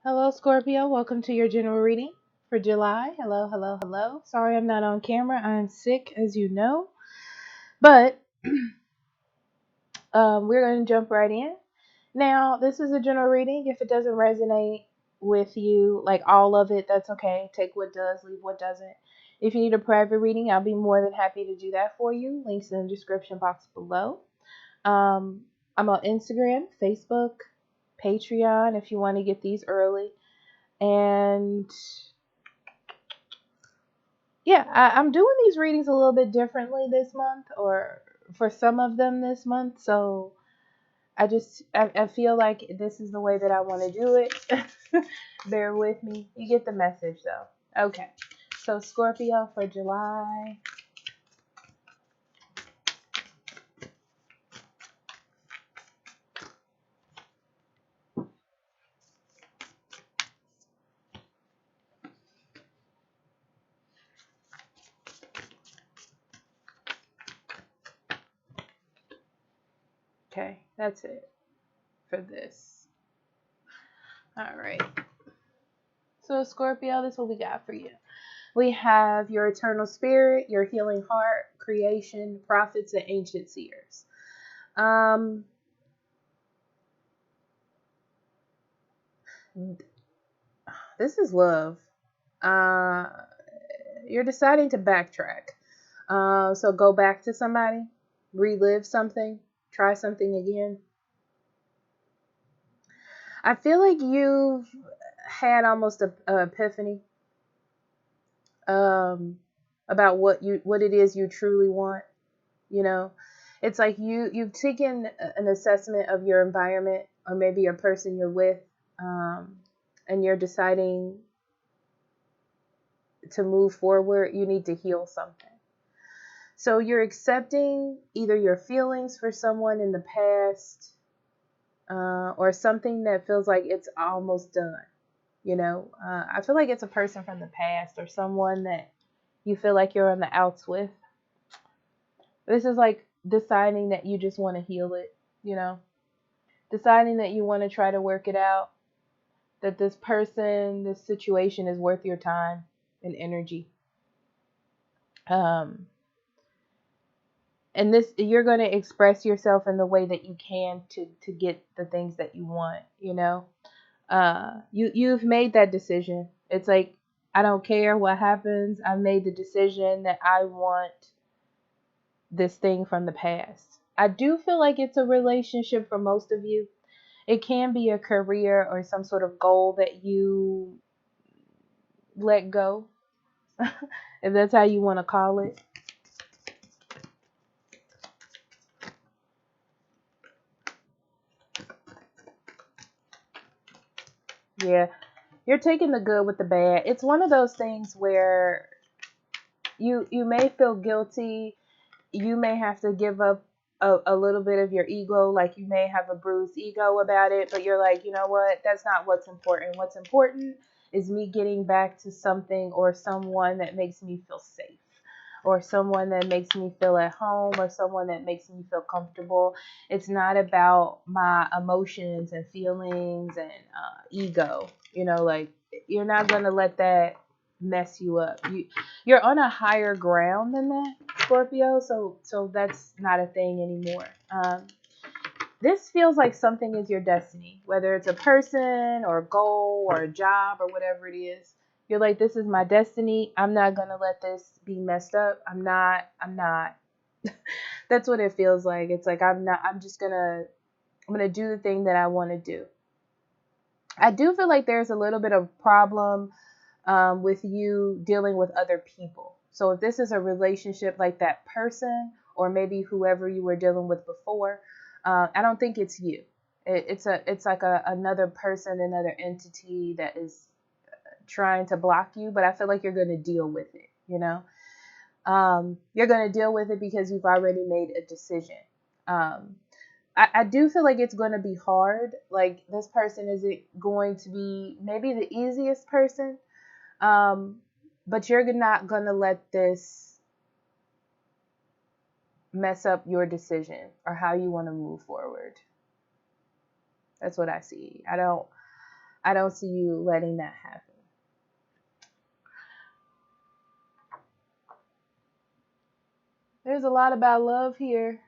Hello, Scorpio. Welcome to your general reading for July. Hello, hello, hello. Sorry I'm not on camera. I'm sick, as you know. But we're going to jump right in. Now, this is a general reading. If it doesn't resonate with you, like all of it, that's okay. Take what does, leave what doesn't. If you need a private reading, I'll be more than happy to do that for you. Links in the description box below. Um, I'm on Instagram, Facebook, Patreon if you want to get these early. And yeah, I'm doing these readings a little bit differently this month, or for some of them this month. So I feel like this is the way that I want to do it. Bear with me. You get the message though. Okay. So Scorpio for July. Okay, that's it for this. All right. So Scorpio, this is what we got for you. We have your eternal spirit, your healing heart, creation, prophets, and ancient seers. Um, this is love. Uh, you're deciding to backtrack. So go back to somebody, relive something, try something again. I feel like you've had almost a epiphany um, about what it is you truly want. You know, it's like you've taken an assessment of your environment or maybe a person you're with, um, and you're deciding to move forward. You need to heal something. So you're accepting either your feelings for someone in the past, or something that feels like it's almost done. I feel like it's a person from the past or someone that you feel like you're on the outs with. This is like deciding that you just want to heal it, you know, deciding that you want to try to work it out, that this person, this situation is worth your time and energy. Um, and this, you're going to express yourself in the way that you can to get the things that you want, you've made that decision. It's like, I don't care what happens. I've made the decision that I want this thing from the past. I do feel like it's a relationship for most of you. It can be a career or some sort of goal that you let go, if that's how you want to call it. Yeah, you're taking the good with the bad. It's one of those things where you may feel guilty. You may have to give up a little bit of your ego, like you may have a bruised ego about it, but you're like, you know what, that's not what's important. What's important is me getting back to something or someone that makes me feel safe, or someone that makes me feel at home, or someone that makes me feel comfortable. It's not about my emotions and feelings and ego. Like, you're not going to let that mess you up. You're on a higher ground than that, Scorpio. So that's not a thing anymore. This feels like something is your destiny, whether it's a person or a goal or a job or whatever it is. You're like, this is my destiny. I'm not gonna let this be messed up. I'm not. That's what it feels like. It's like, I'm not. I'm gonna do the thing that I want to do. I do feel like there's a little bit of problem with you dealing with other people. So if this is a relationship like that person, or maybe whoever you were dealing with before, I don't think it's you. It's like another person, another entity that is trying to block you. But I feel like you're going to deal with it. You're going to deal with it because you've already made a decision. Um, I do feel like it's going to be hard. Like, this person isn't going to be maybe the easiest person, um, but you're not going to let this mess up your decision or how you want to move forward. That's what I see. I don't see you letting that happen. There's a lot about love here.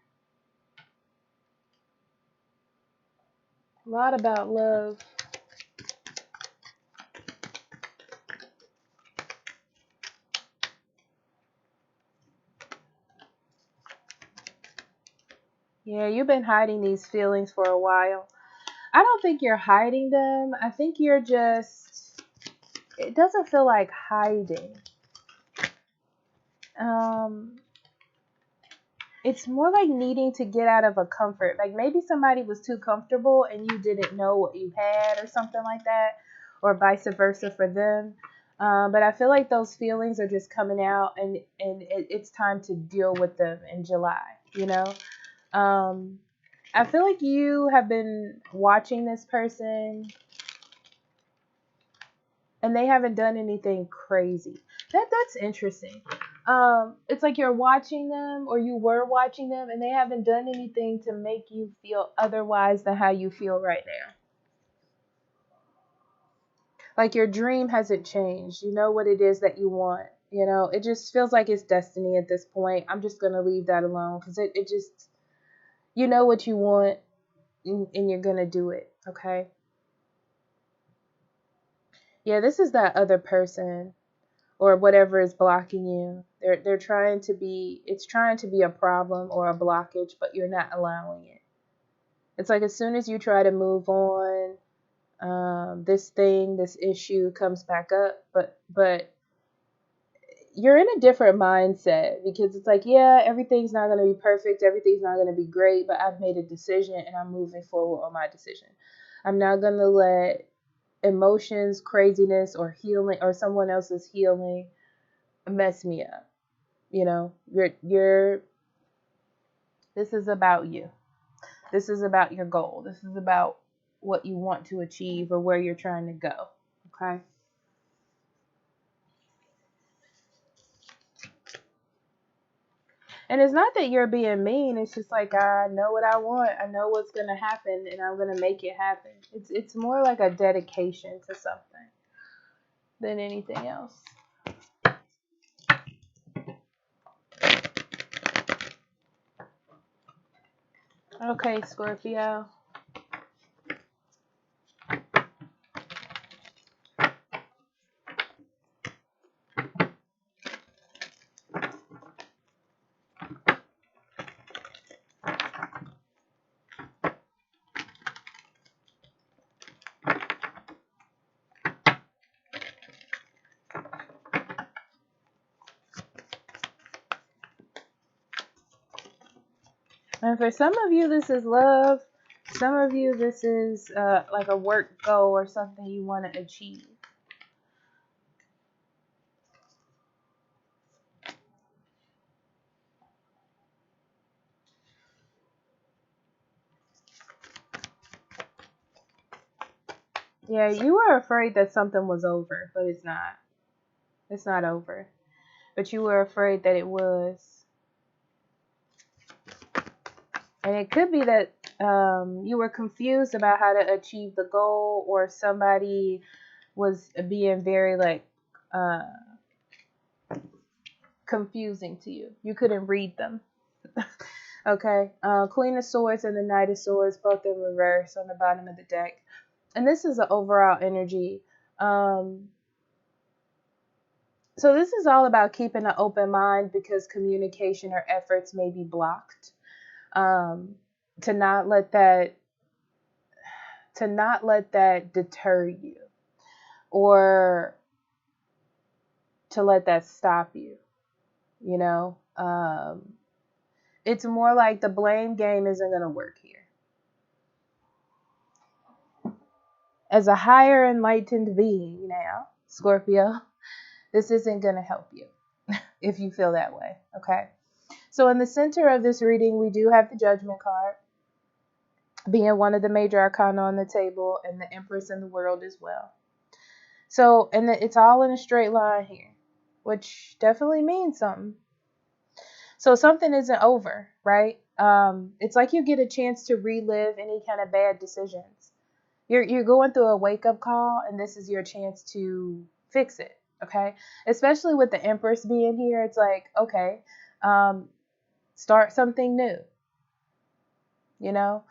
A lot about love. Yeah, you've been hiding these feelings for a while. I don't think you're hiding them. I think you're just, it doesn't feel like hiding. Um, it's more like needing to get out of a comfort. Like maybe somebody was too comfortable and you didn't know what you had or something like that, or vice versa for them. But I feel like those feelings are just coming out, and it's time to deal with them in July, you know? Um, I feel like you have been watching this person and they haven't done anything crazy. That's interesting. It's like you're watching them, or you were watching them, and they haven't done anything to make you feel otherwise than how you feel right now. Like your dream hasn't changed. You know what it is that you want. You know, it just feels like it's destiny at this point. I'm just gonna leave that alone because it just, you know what you want, and you're gonna do it. Okay. Yeah, this is that other person or whatever is blocking you. They're trying to be, it's trying to be a problem or a blockage, but you're not allowing it. It's like as soon as you try to move on, this issue comes back up, but you're in a different mindset because it's like, yeah, everything's not going to be perfect, everything's not going to be great, but I've made a decision and I'm moving forward on my decision. I'm not going to let emotions, craziness, or healing, or someone else's healing mess me up. You know, you're this is about you. This is about your goal. This is about what you want to achieve or where you're trying to go. Okay? And it's not that you're being mean. It's just like, I know what I want. I know what's going to happen and I'm going to make it happen. It's more like a dedication to something than anything else. Okay, Scorpio. And for some of you, this is love. Some of you, this is like a work goal or something you want to achieve. Yeah, you were afraid that something was over, but it's not. It's not over. But you were afraid that it was. And it could be that you were confused about how to achieve the goal, or somebody was being very like confusing to you. You couldn't read them. Okay. Queen of Swords and the Knight of Swords, both in reverse on the bottom of the deck. And this is the overall energy. So this is all about keeping an open mind because communication or efforts may be blocked. To not let that deter you, or to let that stop you. You know, it's more like the blame game isn't going to work here. As a higher enlightened being now, Scorpio, this isn't going to help you if you feel that way. Okay. So in the center of this reading, we do have the Judgment card, being one of the major arcana on the table, and the Empress in the world as well. So, and it's all in a straight line here, which definitely means something. So something isn't over, right? It's like you get a chance to relive any kind of bad decisions. You're going through a wake-up call, and this is your chance to fix it, okay? Especially with the Empress being here, it's like, okay, start something new, you know?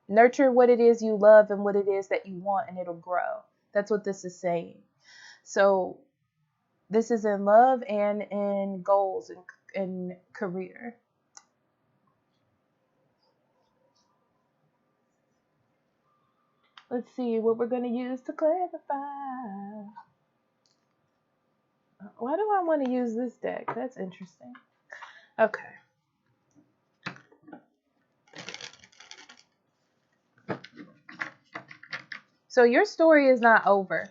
Nurture what it is you love and what it is that you want, and it'll grow. That's what this is saying. So this is in love and in goals and career. Let's see what we're going to use to clarify. Why do I want to use this deck? That's interesting. Okay. So your story is not over.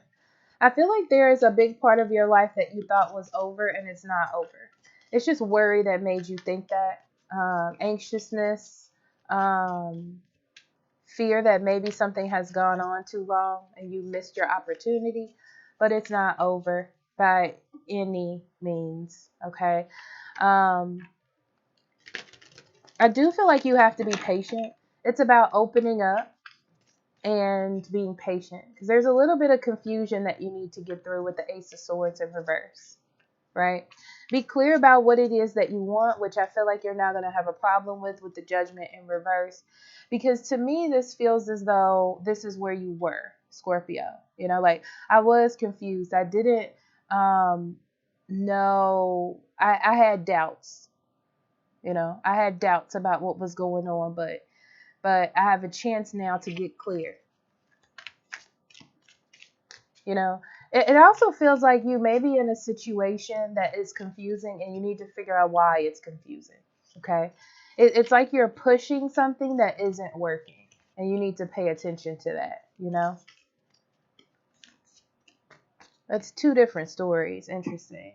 I feel like there is a big part of your life that you thought was over, and it's not over. It's just worry that made you think that. Anxiousness, fear that maybe something has gone on too long and you missed your opportunity, but it's not over by any means, okay? I do feel like you have to be patient. It's about opening up and being patient, because there's a little bit of confusion that you need to get through with the Ace of Swords in reverse, right? Be clear about what it is that you want, which I feel like you're not going to have a problem with the Judgment in reverse, because to me this feels as though this is where you were, Scorpio. You know, like, I was confused. I didn't know. I had doubts. You know, I had doubts about what was going on, but I have a chance now to get clear. You know, it also feels like you may be in a situation that is confusing, and you need to figure out why it's confusing. Okay. It's like you're pushing something that isn't working, and you need to pay attention to that, you know? That's two different stories. Interesting.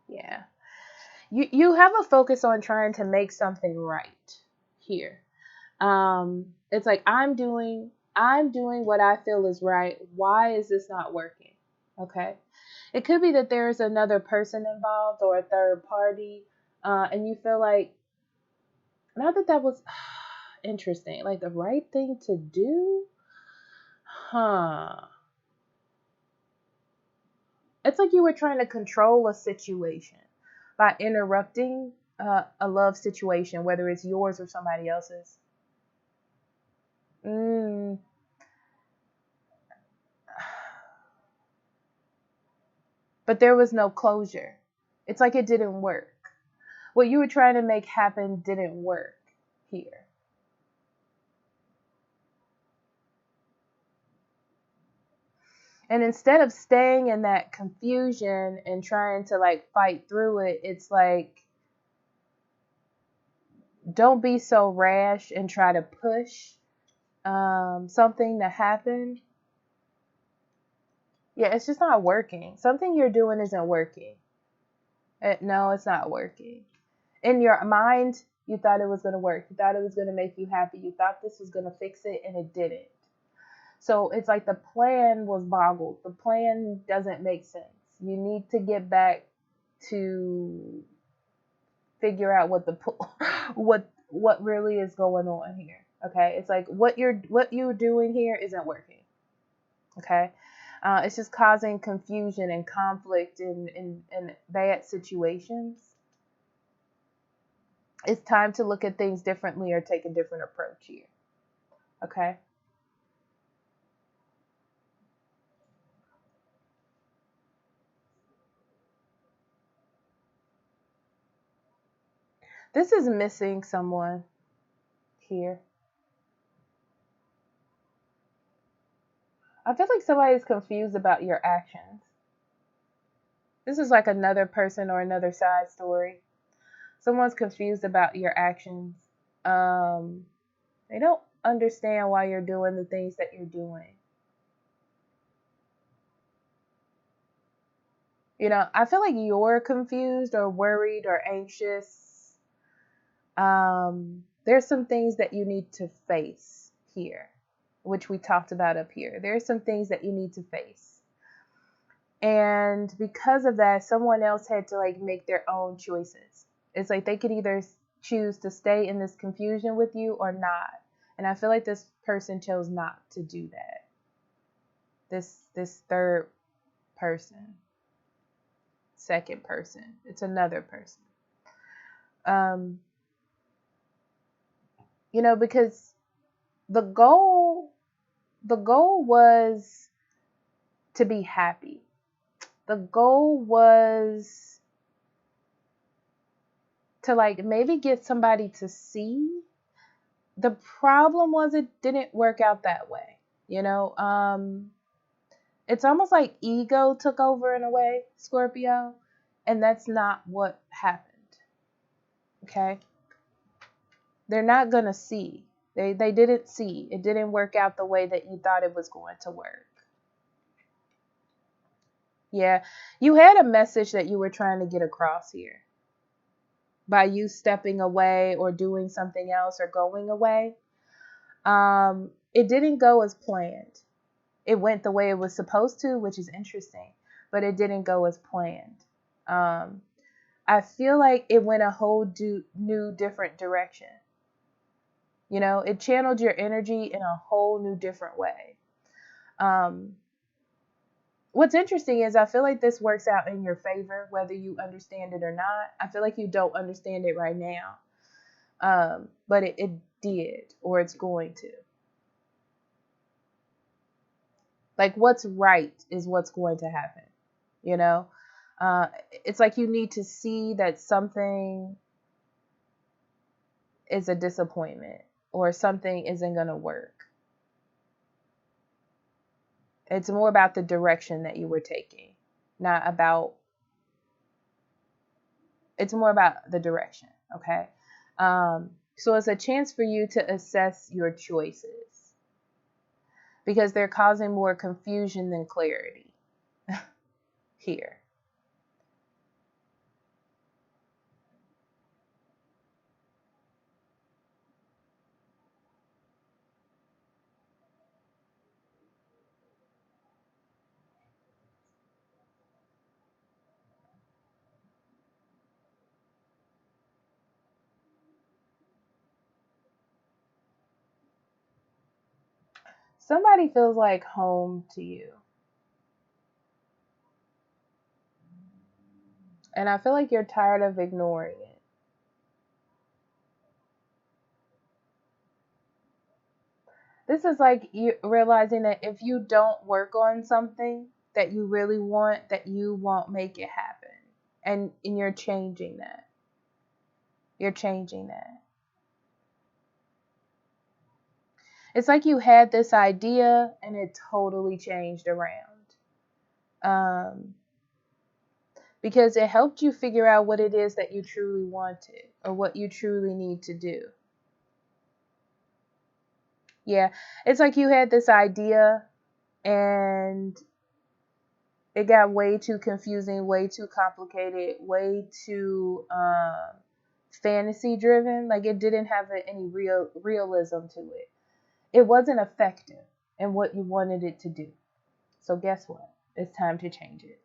Yeah. You have a focus on trying to make something right here. It's like, I'm doing what I feel is right. Why is this not working? Okay. It could be that there's another person involved or a third party, and you feel like, not that was interesting, like the right thing to do, It's like you were trying to control a situation by interrupting a love situation, whether it's yours or somebody else's. But there was no closure. It's like it didn't work. What you were trying to make happen didn't work here. And instead of staying in that confusion and trying to like fight through it, it's like, don't be so rash and try to push something to happen. Yeah, it's just not working. Something you're doing isn't working. No, it's not working. In your mind, you thought it was going to work. You thought it was going to make you happy. You thought this was going to fix it, and it didn't. So it's like the plan was boggled. The plan doesn't make sense. You need to get back to figure out what really is going on here. Okay, it's like what you're doing here isn't working. Okay, it's just causing confusion and conflict in bad situations. It's time to look at things differently or take a different approach here. Okay. This is missing someone here. I feel like somebody's confused about your actions. This is like another person or another side story. Someone's confused about your actions. They don't understand why you're doing the things that you're doing. You know, I feel like you're confused or worried or anxious. There's some things that you need to face here, which we talked about up here. There's some things that you need to face. And because of that, someone else had to like make their own choices. It's like they could either choose to stay in this confusion with you or not. And I feel like this person chose not to do that. This third person, second person, it's another person. You know, because the goal was to be happy. The goal was to like maybe get somebody to see. The problem was it didn't work out that way. You know, it's almost like ego took over in a way, Scorpio, and that's not what happened. Okay? They're not going to see. They didn't see. It didn't work out the way that you thought it was going to work. Yeah, you had a message that you were trying to get across here by you stepping away or doing something else or going away. It didn't go as planned. It went the way it was supposed to, which is interesting, but it didn't go as planned. I feel like it went a whole new different direction. You know, it channeled your energy in a whole new different way. What's interesting is I feel like this works out in your favor, whether you understand it or not. I feel like you don't understand it right now, but it did, or it's going to. Like what's right is what's going to happen, you know? It's like you need to see that something is a disappointment or something isn't going to work. It's more about the direction that you were taking, not about, it's more about the direction, okay? So it's a chance for you to assess your choices because they're causing more confusion than clarity here. Somebody feels like home to you. And I feel like you're tired of ignoring it. This is like you realizing that if you don't work on something that you really want, that you won't make it happen. And you're changing that. You're changing that. It's like you had this idea and it totally changed around. Because it helped you figure out what it is that you truly wanted or what you truly need to do. Yeah, it's like you had this idea and it got way too confusing, way too complicated, way too fantasy driven. Like it didn't have any realism to it. It wasn't effective in what you wanted it to do. So guess what? It's time to change it.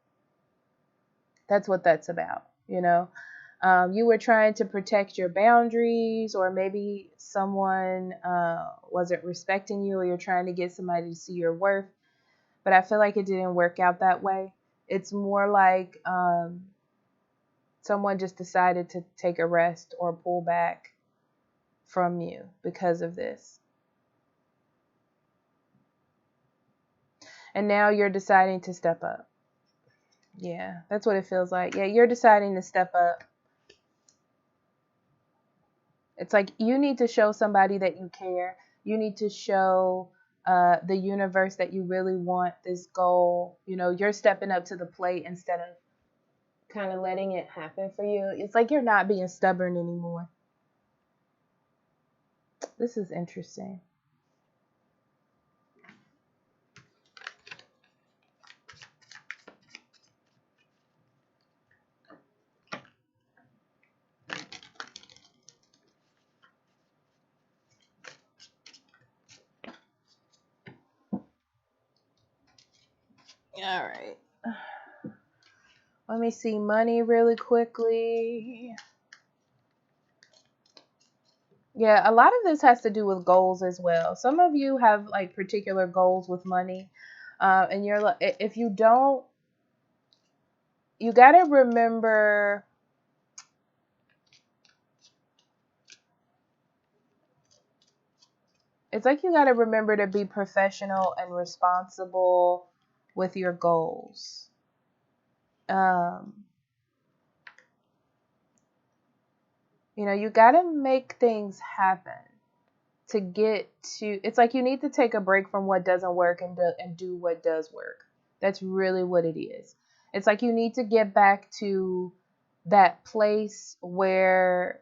That's what that's about, you know. You were trying to protect your boundaries, or maybe someone wasn't respecting you, or you're trying to get somebody to see your worth. But I feel like it didn't work out that way. It's more like someone just decided to take a rest or pull back from you because of this. And now you're deciding to step up. Yeah, that's what it feels like. Yeah, you're deciding to step up. It's like you need to show somebody that you care. You need to show the universe that you really want this goal. You know, you're stepping up to the plate instead of kind of letting it happen for you. It's like you're not being stubborn anymore. This is interesting. All right. Let me see money really quickly. Yeah, a lot of this has to do with goals as well. Some of you have like particular goals with money, and you're like, if you don't, you got to remember. It's like you got to remember to be professional and responsible with your goals. Um, you got to make things happen to get to. It's like you need to take a break from what doesn't work and do what does work. That's really what it is. It's like you need to get back to that place where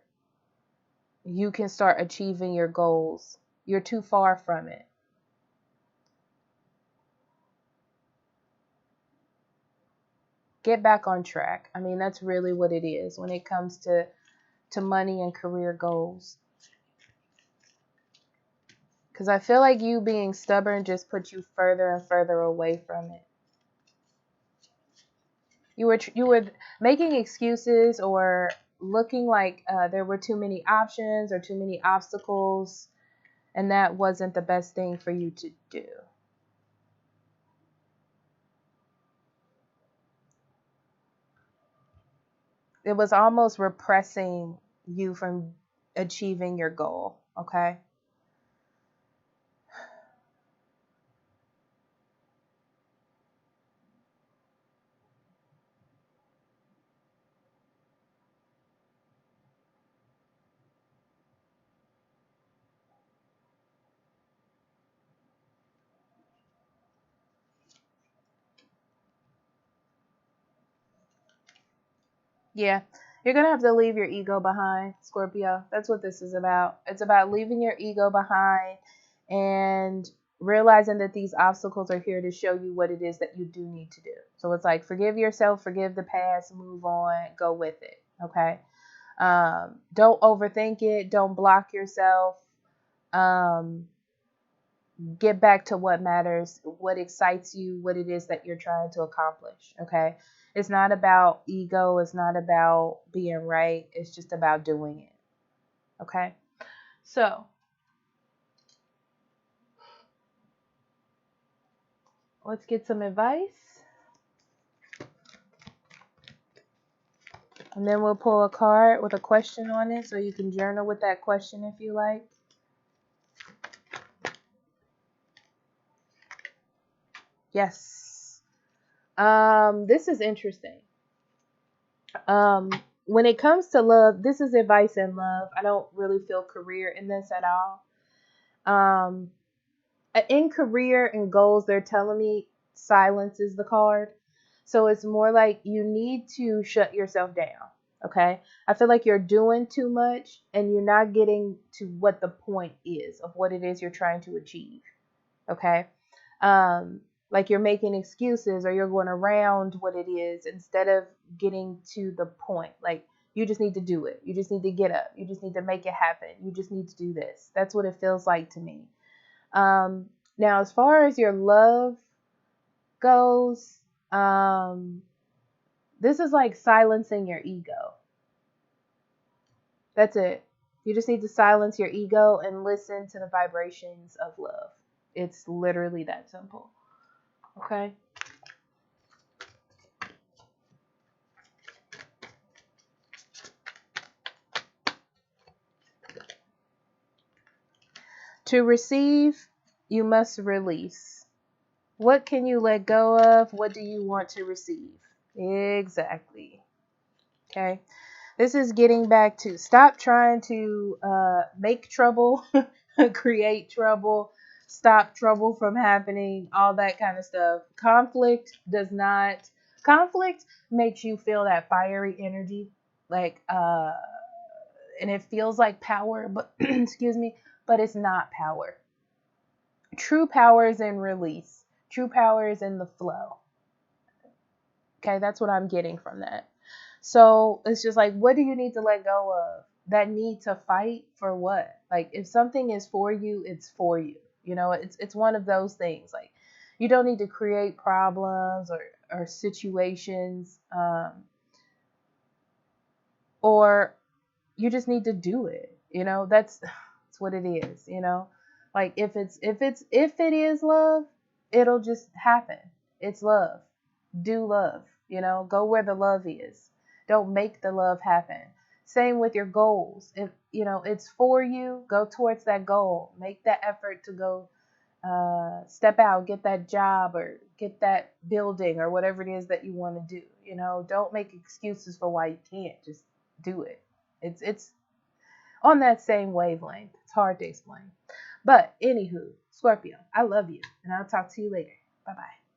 you can start achieving your goals. You're too far from it. Get back on track. I mean, that's really what it is when it comes to money and career goals. Because I feel like you being stubborn just puts you further and further away from it. You were making excuses or looking like there were too many options or too many obstacles, and that wasn't the best thing for you to do. It was almost repressing you from achieving your goal, okay? Yeah, you're going to have to leave your ego behind, Scorpio. That's what this is about. It's about leaving your ego behind and realizing that these obstacles are here to show you what it is that you do need to do. So it's like forgive yourself, forgive the past, move on, go with it. Okay. Don't overthink it. Don't block yourself. Um, get back to what matters, what excites you, what it is that you're trying to accomplish. Okay. It's not about ego. It's not about being right. It's just about doing it. Okay. So let's get some advice. And then we'll pull a card with a question on it so you can journal with that question if you like. Yes. This is interesting. When it comes to love, this is advice in love. I don't really feel career in this at all. Um, in career and goals, they're telling me silence is the card. So it's more like you need to shut yourself down. Okay. I feel like you're doing too much and you're not getting to what the point is of what it is you're trying to achieve. Okay. Like you're making excuses or you're going around what it is instead of getting to the point. Like you just need to do it. You just need to get up. You just need to make it happen. You just need to do this. That's what it feels like to me. Um, Now, as far as your love goes, this is like silencing your ego. That's it. You just need to silence your ego and listen to the vibrations of love. It's literally that simple. Okay? To receive, you must release. What can you let go of? What do you want to receive? Exactly. Okay. This is getting back to stop trying to make trouble, create trouble, stop trouble from happening, all that kind of stuff. Conflict makes you feel that fiery energy, like, and it feels like power, but, excuse me, but it's not power. True power is in release. True power is in the flow. Okay, that's what I'm getting from that. So it's just like, what do you need to let go of? That need to fight for what? Like, if something is for you, it's for you. It's one of those things. Like, you don't need to create problems or situations, or you just need to do it. That's It's what it is, you know? Like if it is love, it'll just happen. It's love. Do love, you know? Go where the love is. Don't make the love happen. Same with your goals. If you know it's for you, go towards that goal. Make that effort to go step out, get that job or get that building or whatever it is that you want to do. You know, don't make excuses for why you can't. Just do it. It's on that same wavelength. It's hard to explain. But anywho, Scorpio, I love you, and I'll talk to you later. Bye bye.